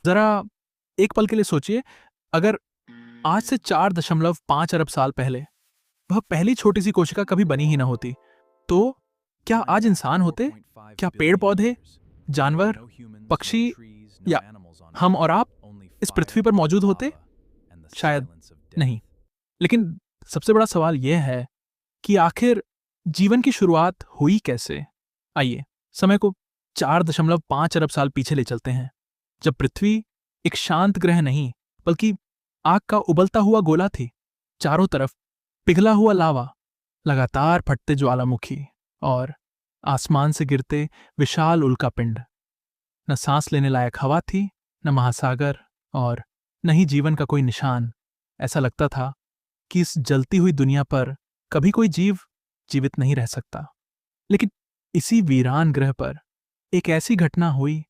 जरा एक पल के लिए सोचिए, अगर आज से 4.5 अरब साल पहले वह पहली छोटी सी कोशिका कभी बनी ही ना होती, तो क्या आज इंसान होते? क्या पेड़ पौधे, जानवर, पक्षी या हम और आप इस पृथ्वी पर मौजूद होते? शायद नहीं। लेकिन सबसे बड़ा सवाल यह है कि आखिर जीवन की शुरुआत हुई कैसे? आइए समय को 4.5 अरब साल पीछे ले चलते हैं, जब पृथ्वी एक शांत ग्रह नहीं बल्कि आग का उबलता हुआ गोला थी। चारों तरफ पिघला हुआ लावा, लगातार फटते ज्वालामुखी और आसमान से गिरते विशाल उल्कापिंड। न सांस लेने लायक हवा थी, न महासागर, और न ही जीवन का कोई निशान। ऐसा लगता था कि इस जलती हुई दुनिया पर कभी कोई जीव जीवित नहीं रह सकता। लेकिन इसी वीरान ग्रह पर एक ऐसी घटना हुई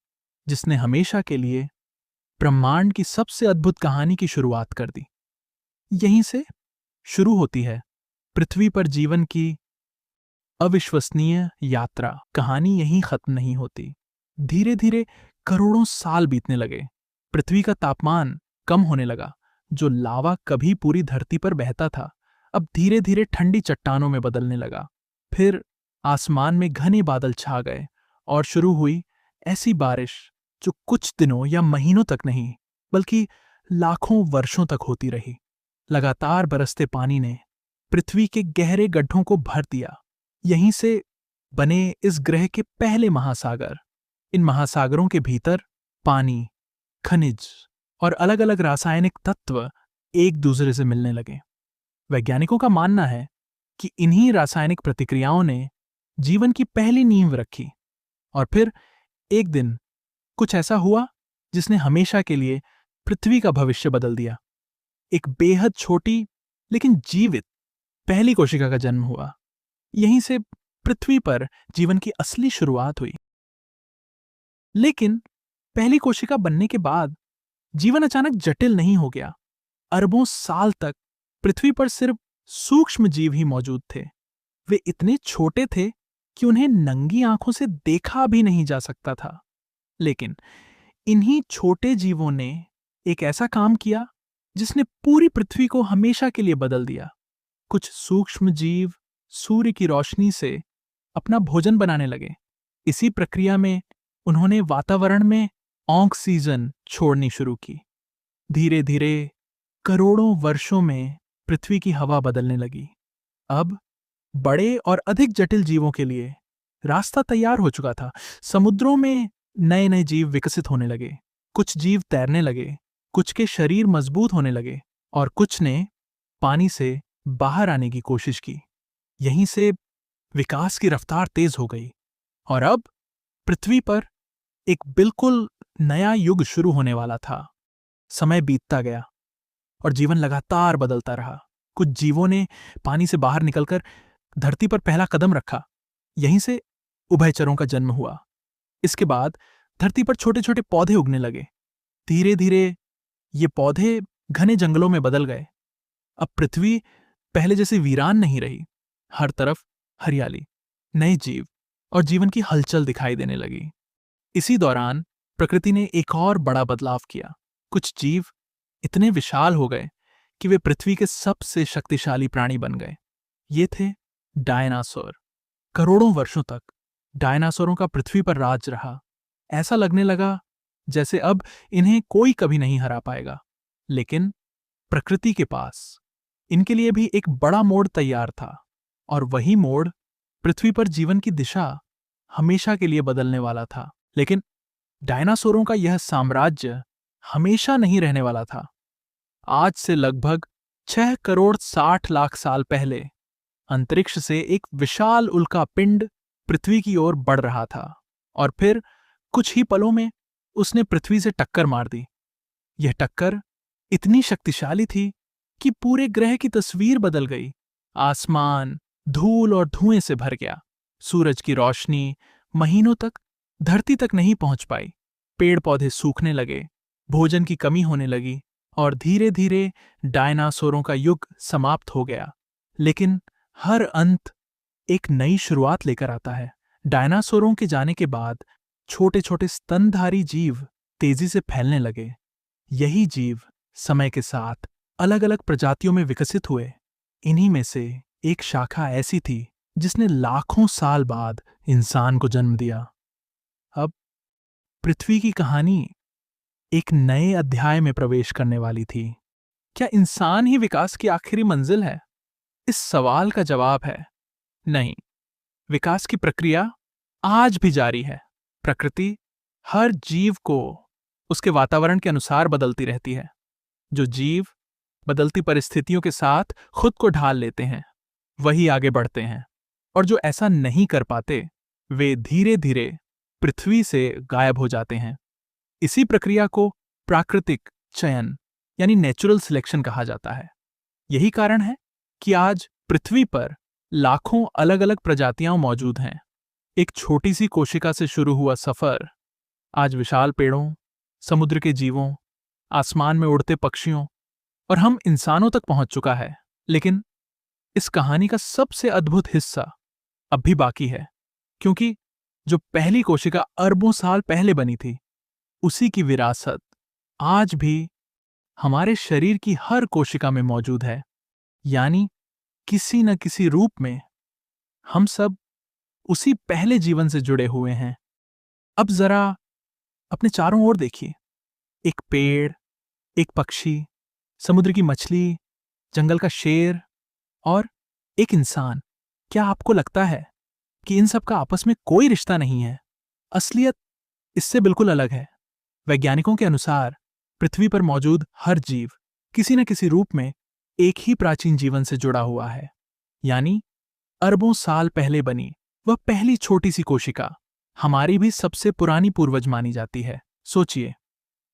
जिसने हमेशा के लिए ब्रह्मांड की सबसे अद्भुत कहानी की शुरुआत कर दी। यहीं से शुरू होती है पृथ्वी पर जीवन की अविश्वसनीय यात्रा। कहानी यहीं खत्म नहीं होती। धीरे धीरे करोड़ों साल बीतने लगे। पृथ्वी का तापमान कम होने लगा। जो लावा कभी पूरी धरती पर बहता था, अब धीरे धीरे ठंडी चट्टानों में बदलने लगा। फिर आसमान में घने बादल छा गए और शुरू हुई ऐसी बारिश जो कुछ दिनों या महीनों तक नहीं बल्कि लाखों वर्षों तक होती रही। लगातार बरसते पानी ने पृथ्वी के गहरे गड्ढों को भर दिया। यहीं से बने इस ग्रह के पहले महासागर। इन महासागरों के भीतर पानी, खनिज और अलग अलग रासायनिक तत्व एक दूसरे से मिलने लगे। वैज्ञानिकों का मानना है कि इन्हीं रासायनिक प्रतिक्रियाओं ने जीवन की पहली नींव रखी। और फिर एक दिन कुछ ऐसा हुआ जिसने हमेशा के लिए पृथ्वी का भविष्य बदल दिया। एक बेहद छोटी लेकिन जीवित पहली कोशिका का जन्म हुआ। यहीं से पृथ्वी पर जीवन की असली शुरुआत हुई। लेकिन पहली कोशिका बनने के बाद जीवन अचानक जटिल नहीं हो गया। अरबों साल तक पृथ्वी पर सिर्फ सूक्ष्म जीव ही मौजूद थे। वे इतने छोटे थे कि उन्हें नंगी आंखों से देखा भी नहीं जा सकता था। लेकिन इन्हीं छोटे जीवों ने एक ऐसा काम किया जिसने पूरी पृथ्वी को हमेशा के लिए बदल दिया। कुछ सूक्ष्म जीव सूर्य की रोशनी से अपना भोजन बनाने लगे। इसी प्रक्रिया में उन्होंने वातावरण में ऑक्सीजन छोड़नी शुरू की। धीरे धीरे करोड़ों वर्षों में पृथ्वी की हवा बदलने लगी। अब बड़े और अधिक जटिल जीवों के लिए रास्ता तैयार हो चुका था। समुद्रों में नए नए जीव विकसित होने लगे। कुछ जीव तैरने लगे, कुछ के शरीर मजबूत होने लगे और कुछ ने पानी से बाहर आने की कोशिश की। यहीं से विकास की रफ्तार तेज हो गई और अब पृथ्वी पर एक बिल्कुल नया युग शुरू होने वाला था। समय बीतता गया और जीवन लगातार बदलता रहा। कुछ जीवों ने पानी से बाहर निकलकर धरती पर पहला कदम रखा। यहीं से उभयचरों का जन्म हुआ। इसके बाद धरती पर छोटे छोटे पौधे उगने लगे। धीरे धीरे ये पौधे घने जंगलों में बदल गए। अब पृथ्वी पहले जैसी वीरान नहीं रही। हर तरफ हरियाली, नए जीव और जीवन की हलचल दिखाई देने लगी। इसी दौरान प्रकृति ने एक और बड़ा बदलाव किया। कुछ जीव इतने विशाल हो गए कि वे पृथ्वी के सबसे शक्तिशाली प्राणी बन गए। ये थे डायनासोर। करोड़ों वर्षों तक डायनासोरों का पृथ्वी पर राज रहा। ऐसा लगने लगा जैसे अब इन्हें कोई कभी नहीं हरा पाएगा। लेकिन प्रकृति के पास इनके लिए भी एक बड़ा मोड़ तैयार था, और वही मोड़ पृथ्वी पर जीवन की दिशा हमेशा के लिए बदलने वाला था। लेकिन डायनासोरों का यह साम्राज्य हमेशा नहीं रहने वाला था। आज से लगभग 6 करोड़ 60 लाख साल पहले अंतरिक्ष से एक विशाल उल्कापिंड पृथ्वी की ओर बढ़ रहा था और फिर कुछ ही पलों में उसने पृथ्वी से टक्कर मार दी। यह टक्कर इतनी शक्तिशाली थी कि पूरे ग्रह की तस्वीर बदल गई। आसमान धूल और धुएं से भर गया। सूरज की रोशनी महीनों तक धरती तक नहीं पहुंच पाई। पेड़ पौधे सूखने लगे, भोजन की कमी होने लगी और धीरे धीरे डायनासोरों का युग समाप्त हो गया। लेकिन हर अंत एक नई शुरुआत लेकर आता है। डायनासोरों के जाने के बाद छोटे छोटे स्तनधारी जीव तेजी से फैलने लगे। यही जीव समय के साथ अलग अलग प्रजातियों में विकसित हुए। इन्हीं में से एक शाखा ऐसी थी जिसने लाखों साल बाद इंसान को जन्म दिया। अब पृथ्वी की कहानी एक नए अध्याय में प्रवेश करने वाली थी। क्या इंसान ही विकास की आखिरी मंजिल है? इस सवाल का जवाब है नहीं। विकास की प्रक्रिया आज भी जारी है। प्रकृति हर जीव को उसके वातावरण के अनुसार बदलती रहती है। जो जीव बदलती परिस्थितियों के साथ खुद को ढाल लेते हैं, वही आगे बढ़ते हैं, और जो ऐसा नहीं कर पाते, वे धीरे धीरे पृथ्वी से गायब हो जाते हैं। इसी प्रक्रिया को प्राकृतिक चयन यानी नेचुरल सिलेक्शन कहा जाता है। यही कारण है कि आज पृथ्वी पर लाखों अलग अलग प्रजातियां मौजूद हैं। एक छोटी सी कोशिका से शुरू हुआ सफर आज विशाल पेड़ों, समुद्र के जीवों, आसमान में उड़ते पक्षियों और हम इंसानों तक पहुंच चुका है। लेकिन इस कहानी का सबसे अद्भुत हिस्सा अब भी बाकी है, क्योंकि जो पहली कोशिका अरबों साल पहले बनी थी, उसी की विरासत आज भी हमारे शरीर की हर कोशिका में मौजूद है। यानी किसी न किसी रूप में हम सब उसी पहले जीवन से जुड़े हुए हैं। अब जरा अपने चारों ओर देखिए। एक पेड़, एक पक्षी, समुद्र की मछली, जंगल का शेर और एक इंसान। क्या आपको लगता है कि इन सब का आपस में कोई रिश्ता नहीं है? असलियत इससे बिल्कुल अलग है। वैज्ञानिकों के अनुसार पृथ्वी पर मौजूद हर जीव किसी न किसी रूप में एक ही प्राचीन जीवन से जुड़ा हुआ है। यानी अरबों साल पहले बनी वह पहली छोटी सी कोशिका हमारी भी सबसे पुरानी पूर्वज मानी जाती है। सोचिए,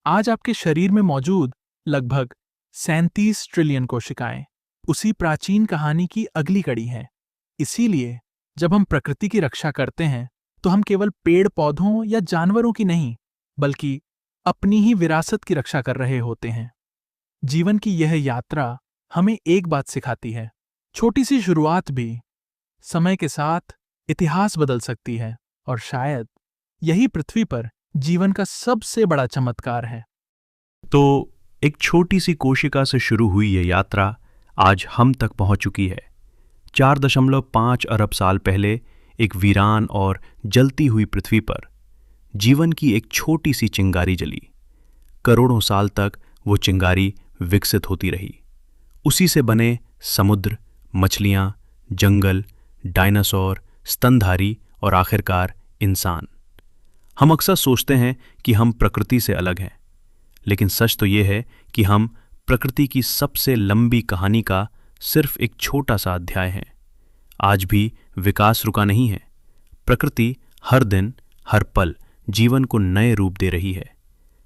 आज आपके शरीर में मौजूद लगभग 37 ट्रिलियन कोशिकाएं उसी प्राचीन कहानी की अगली कड़ी हैं। इसीलिए जब हम प्रकृति की रक्षा करते हैं, तो हम केवल पेड़ पौधों या जानवरों की नहीं, बल्कि अपनी ही विरासत की रक्षा कर रहे होते हैं। जीवन की यह यात्रा हमें एक बात सिखाती है, छोटी सी शुरुआत भी समय के साथ इतिहास बदल सकती है, और शायद यही पृथ्वी पर जीवन का सबसे बड़ा चमत्कार है। तो एक छोटी सी कोशिका से शुरू हुई यह यात्रा आज हम तक पहुंच चुकी है। 4.5 अरब साल पहले एक वीरान और जलती हुई पृथ्वी पर जीवन की एक छोटी सी चिंगारी जली। करोड़ों साल तक वो चिंगारी विकसित होती रही। उसी से बने समुद्र, मछलियां, जंगल, डायनासोर, स्तनधारी और आखिरकार इंसान। हम अक्सर सोचते हैं कि हम प्रकृति से अलग हैं, लेकिन सच तो ये है कि हम प्रकृति की सबसे लंबी कहानी का सिर्फ एक छोटा सा अध्याय हैं। आज भी विकास रुका नहीं है। प्रकृति हर दिन, हर पल जीवन को नए रूप दे रही है।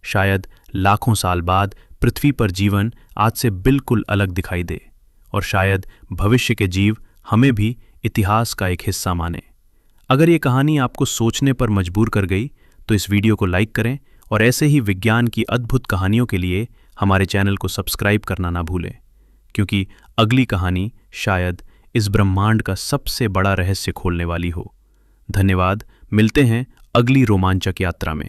शायद लाखों साल बाद पृथ्वी पर जीवन आज से बिल्कुल अलग दिखाई दे, और शायद भविष्य के जीव हमें भी इतिहास का एक हिस्सा माने। अगर ये कहानी आपको सोचने पर मजबूर कर गई, तो इस वीडियो को लाइक करें और ऐसे ही विज्ञान की अद्भुत कहानियों के लिए हमारे चैनल को सब्सक्राइब करना ना भूलें, क्योंकि अगली कहानी शायद इस ब्रह्मांड का सबसे बड़ा रहस्य खोलने वाली हो। धन्यवाद। मिलते हैं अगली रोमांचक यात्रा में।